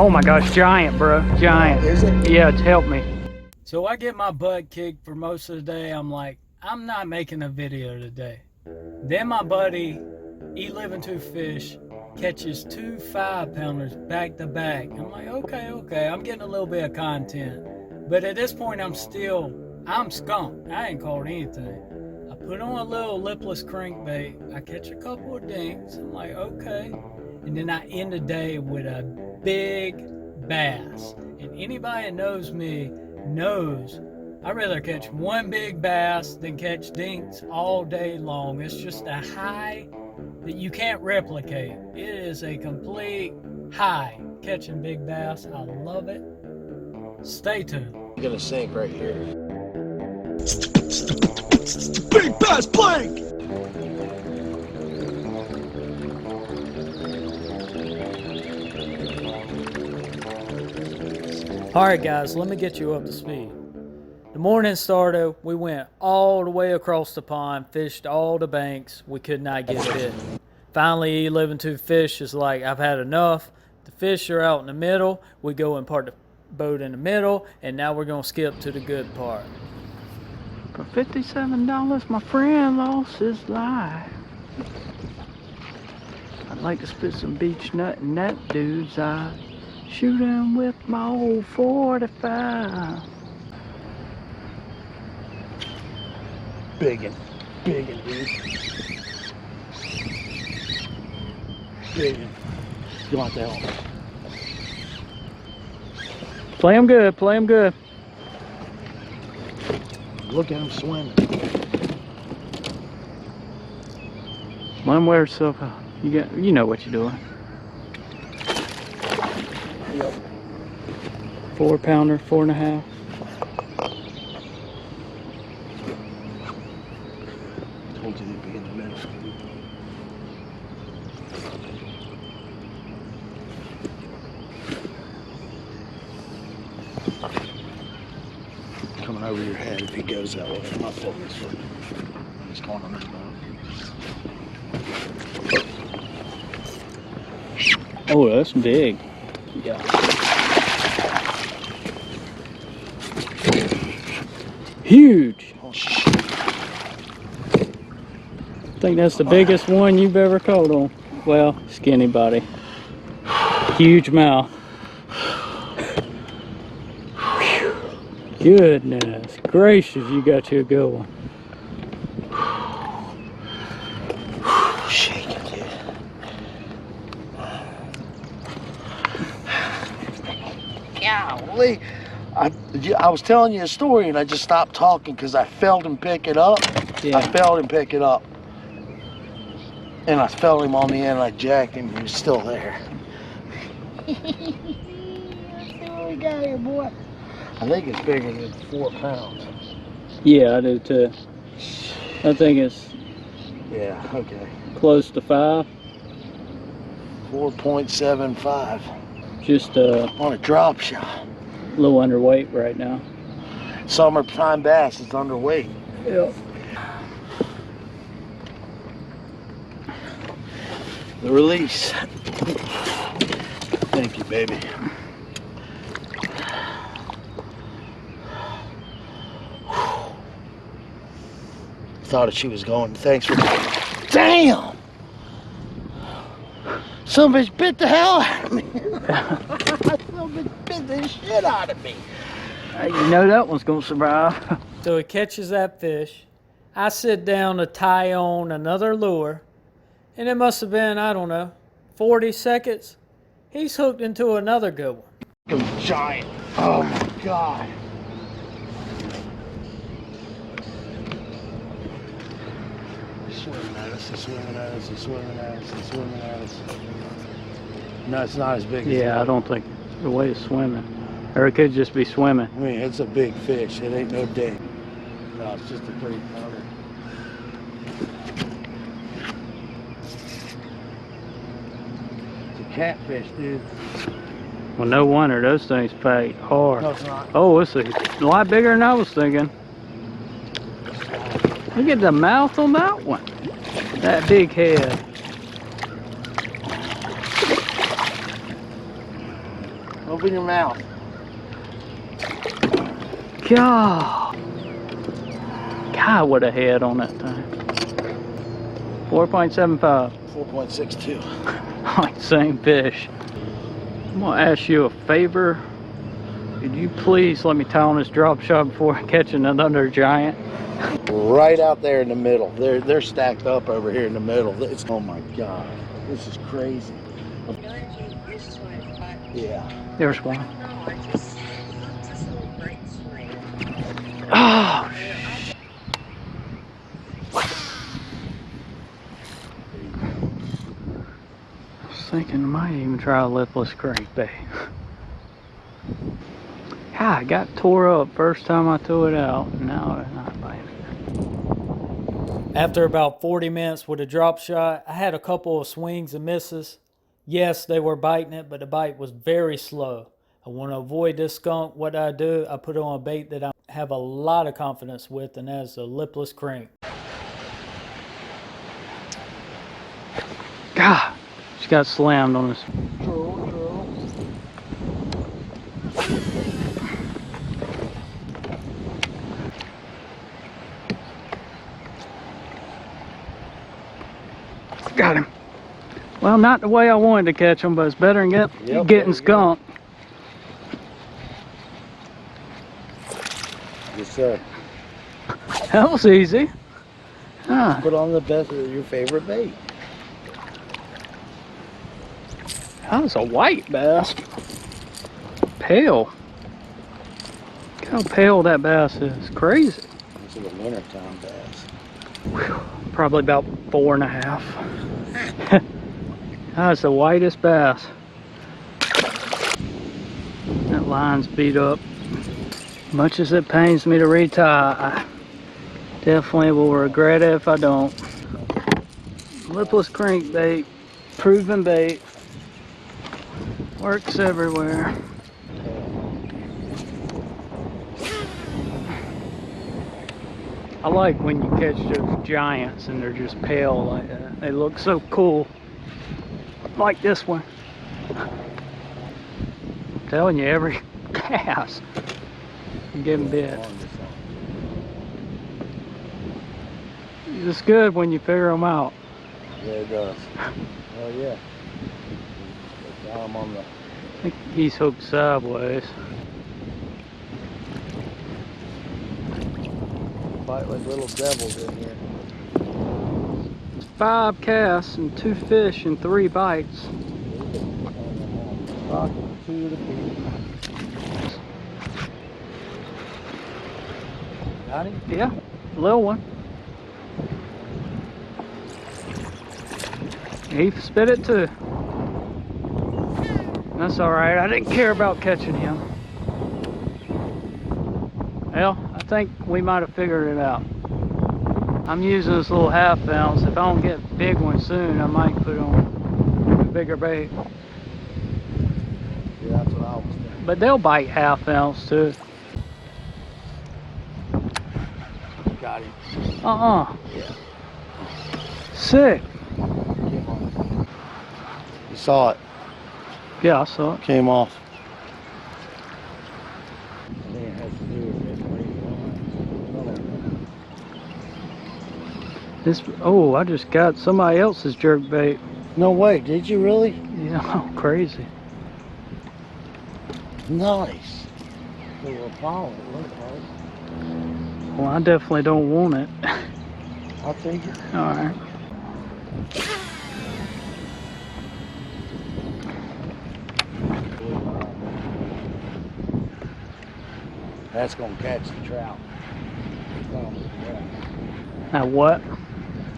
Oh my gosh, giant, bro, giant. Is it? Yeah, it's helped me. So I get my butt kicked for most of the day. I'm like, I'm not making a video today. Then my buddy, E-livin2fish, catches 2 5-pounders back to back. I'm like, okay, I'm getting a little bit of content. But at this point, I'm skunked. I ain't caught anything. I put on a little lipless crankbait. I catch a couple of dinks. I'm like, okay. And then I end the day with a big bass. And anybody that knows me knows I'd rather catch one big bass than catch dinks all day long. It's just a high that you can't replicate. It is a complete high catching big bass. I love it. Stay tuned. You're gonna sink right here. Big bass blank! Alright guys, let me get you up to speed. The morning started, we went all the way across the pond, fished all the banks, we could not get bit. Finally, E-livin2fish is like, I've had enough. The fish are out in the middle, we go and park the boat in the middle, and now we're gonna skip to the good part. For $57, my friend lost his life. I'd like to spit some beach nut in that dude's eye. Shoot him with my old 45. Biggin', dude. Biggin'. You want that one? Play him good, play him good. Look at him swimming. Let him wear himself out. You know what you're doing. Yep. 4-pounder, 4.5. Told you they'd be in the middle. Coming over your head if he goes that way. I'm not pulling this foot. I'm just going on this boat. Oh, that's big. Yeah. Huge. Oh, shit. I think that's the biggest one you've ever caught on. Well, skinny body. Huge mouth. Goodness gracious, you got you a good one. Shake it, kid. Golly. I was telling you a story and I just stopped talking because I felt him pick it up. Yeah. I felt him pick it up. And I felt him on the end and I jacked him and he was still there. Let's see what we got here, boy. I think it's bigger than 4 pounds. Yeah, I do too. I think it's Yeah, okay. close to 5. 4.75 Just on a drop shot. a little underweight right now. Summertime bass is underweight. Yep. The release. Thank you, baby. Thought she was going. Thanks for. Damn! Some bitch bit the hell out of me. Some bitch bit the shit out of me. You know that one's gonna survive. So he catches that fish. I sit down to tie on another lure, and it must have been, I don't know, 40 seconds. He's hooked into another good one. It was giant. Oh my God. Swimming at us, they're swimming at us, they're swimming at us, they're swimming at us. No, it's not as big as Yeah, I don't think the way it's swimming. Or it could just be swimming. I mean, it's a big fish. It ain't no dink. No, it's just a 3-pounder. It's a catfish, dude. Well, no wonder those things fight hard. No, it's not. Oh, it's a lot bigger than I was thinking. Look at the mouth on that one. That big head. Open your mouth. God. God, what a head on that thing. 4.75. 4.62. Like same fish. I'm gonna ask you a favor. Could you please let me tie on this drop shot before I catch another giant? Right out there in the middle. They're stacked up over here in the middle. It's, oh my God, this is crazy. Yeah. There's one. Oh, I was thinking I might even try a lipless crankbait. God, I got tore up first time I threw it out. Now it's not biting. After about 40 minutes with a drop shot, I had a couple of swings and misses. Yes, they were biting it, but the bite was very slow. I want to avoid this skunk. What I do, I put on a bait that I have a lot of confidence with, and that's a lipless crank. God, just got slammed on this. Got him. Well, not the way I wanted to catch him, but it's better than getting skunked. Yes, sir. That was easy. Huh. Put on the best of your favorite bait. That was a white bass. Pale. Look how pale that bass is. Crazy. This is a wintertime bass. Whew. Probably about 4.5. That's the whitest bass. That line's beat up. Much as it pains me to retie, I definitely will regret it if I don't. Lipless crankbait, proven bait, works everywhere. I like when you catch those giants and they're just pale like that. They look so cool. Like this one. I'm telling you, every cast I'm getting bit. It's good when you figure them out. Yeah, it does. Oh yeah. Got him on the... I think he's hooked sideways. Bite like little devils in here. 5 casts and 2 fish and 3 bites. Rocking to the beat. Got him? Yeah, little one. He spit it too. That's alright, I didn't care about catching him. Well, I think we might have figured it out. I'm using this little half ounce. If I don't get big one soon, I might put on a bigger bait. Yeah, that's what I was thinking. But they'll bite half ounce too. Got him. Yeah. Sick. Came off. You saw it. Yeah, I saw it. Came off. I think it has to do with it. This, oh, I just got somebody else's jerk bait. No way, did you really? Yeah, crazy. Nice. Little Apollo, it looked like. Well, I definitely don't want it. I'll take it. Alright. That's gonna catch the trout. Now what?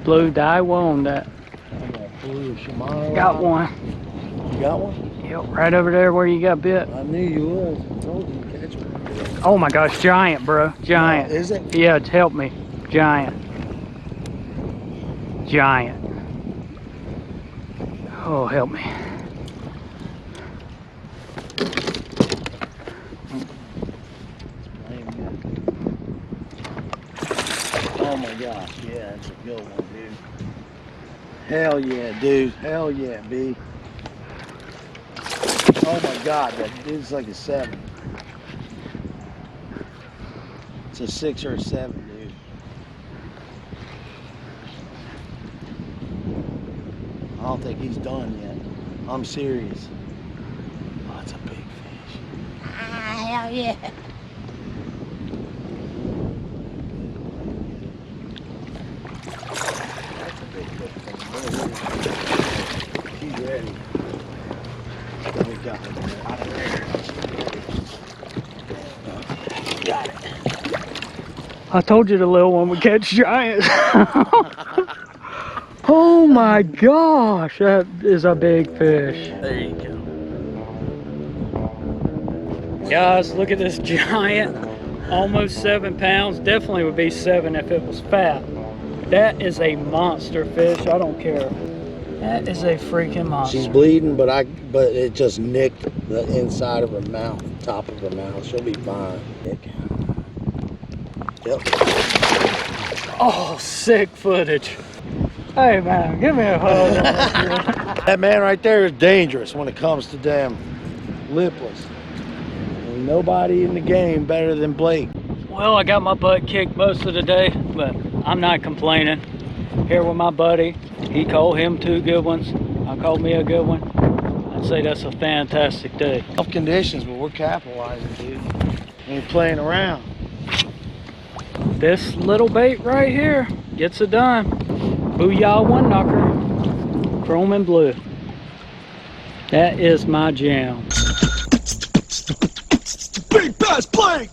Blue dye on that. I got blue Shimano. Got one. You got one? Yep, right over there where you got bit. I knew you would. I told you to catch one. Oh my gosh, giant, bro. Giant. Is it? Yeah, help me. Giant. Giant. Oh, help me. Oh my gosh, yeah, that's a good one, dude. Hell yeah, dude. Hell yeah, B. Oh my God, that dude's like a 7. It's a 6 or a 7, dude. I don't think he's done yet. I'm serious. Oh, that's a big fish. Ah, hell yeah. That's a big fish. He's ready. We got it. Got it. I told you the little one would catch giants. Oh my gosh, that is a big fish. There you go. Guys, look at this giant, almost 7 pounds. Definitely would be 7 if it was fat. That is a monster fish, I don't care. That is a freaking monster. She's bleeding, but it just nicked the inside of her mouth, top of her mouth. She'll be fine. Yep. Oh, sick footage. Hey man, give me a hug. That man right there is dangerous when it comes to damn lipless. Ain't nobody in the game better than Blake. Well, I got my butt kicked most of the day, but I'm not complaining. Here with my buddy, he called him 2 good ones. I called me a good one. I'd say that's a fantastic day. Tough conditions, but we're capitalizing, dude. We ain't playing around. This little bait right here gets it done. Booyah one knocker, chrome and blue. That is my jam. Big bass Blake!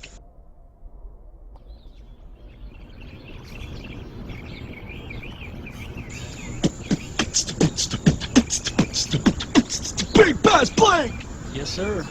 Big bass Blake! Yes, sir.